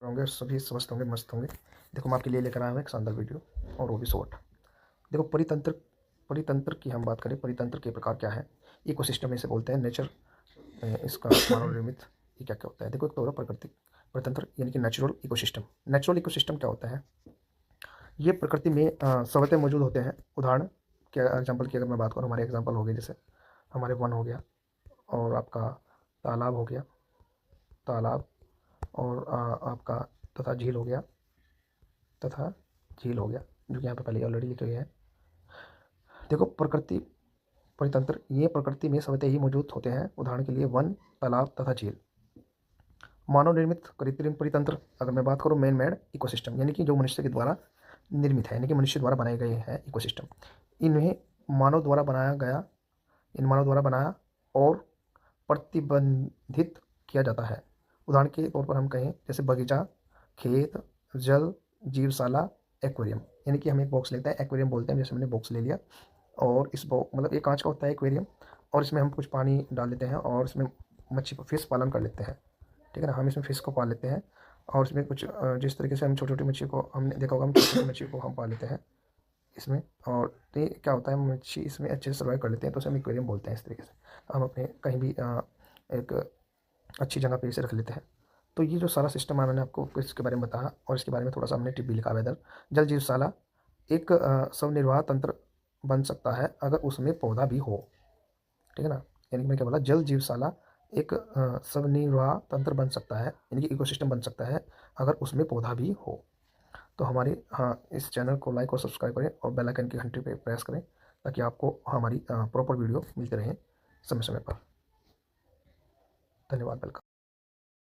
होंगे, सभी स्वस्थ होंगे, मस्त होंगे। देखो मैं आपके लिए लेकर आया हूँ एक शानदार वीडियो, और वो भी शॉर्ट। देखो परितंत्र परितंत्र की हम बात करें, परितंत्र के प्रकार क्या है, इकोसिस्टम इसे बोलते हैं, नेचर इसका मानव निर्मित ये क्या क्या होता है। देखो एक तो होगा प्राकृतिक परितंत्र यानी कि नेचुरल इकोसिस्टम। नेचुरल इकोसिस्टम क्या होता है, ये प्रकृति में स्वतः मौजूद होते हैं। उदाहरण के एग्जाम्पल की अगर मैं बात करूँ, हमारे एग्जाम्पल हो गए जैसे हमारे वन हो गया, और आपका तालाब हो गया, तालाब, और आपका तथा झील हो गया, तथा झील हो गया, जो कि यहाँ पे पहले ऑलरेडी लिखे गए हैं। देखो प्रकृति परितंत्र ये प्रकृति में स्वतः ही मौजूद होते हैं। उदाहरण के लिए वन, तालाब तथा झील। मानव निर्मित कृत्रिम परितंत्र अगर मैं बात करूँ, मैन मेड इकोसिस्टम यानी कि जो मनुष्य के द्वारा निर्मित है, यानी कि मनुष्य द्वारा बनाए गए हैं इकोसिस्टम। इन्हें मानव द्वारा बनाया गया इन मानव द्वारा बनाया और प्रतिबंधित किया जाता है। उदाहरण के तौर पर हम कहें जैसे बगीचा, खेत, जल, जीवशाला, एक्वेरियम। यानी कि हम एक बॉक्स लेते हैं, एक्वेरियम बोलते हैं, जैसे हमने बॉक्स ले लिया, और इस बॉक्स मतलब ये कांच का होता है एक्वेरियम, और इसमें हम कुछ पानी डाल देते हैं और इसमें मच्छी फिश पालन कर लेते हैं। ठीक है ना, हम इसमें फिश को पाल लेते हैं, और इसमें कुछ जिस तरीके से हम छोटी छोटी मच्छी को, हमने देखा होगा, हम छोटी छोटी मच्छी को हम पाल लेते हैं इसमें, और तो ये क्या होता है, मच्छी इसमें अच्छे से सर्वाइव कर लेते हैं, तो उसे हम एक्वेरियम बोलते हैं। इस तरीके से हम अपने कहीं भी एक अच्छी जगह पे इसे रख लेते हैं। तो ये जो सारा सिस्टम है मैंने आपको इसके बारे में बताया, और इसके बारे में थोड़ा सा हमने टिप भी लिखा है इधर। जल जीवशाला एक स्वनिर्वाह तंत्र बन सकता है अगर उसमें पौधा भी हो। ठीक है ना, यानी कि मैं क्या बोला, जल जीवशाला एक स्वनिर्वाह तंत्र बन सकता है, यानी कि इकोसिस्टम बन सकता है अगर उसमें पौधा भी हो। तो हमारी इस चैनल को लाइक और सब्सक्राइब करें, और बेल आइकन की घंटी पे प्रेस करें, ताकि आपको हमारी प्रॉपर वीडियो मिलती रहे समय समय पर। धन्यवाद, वेलकम।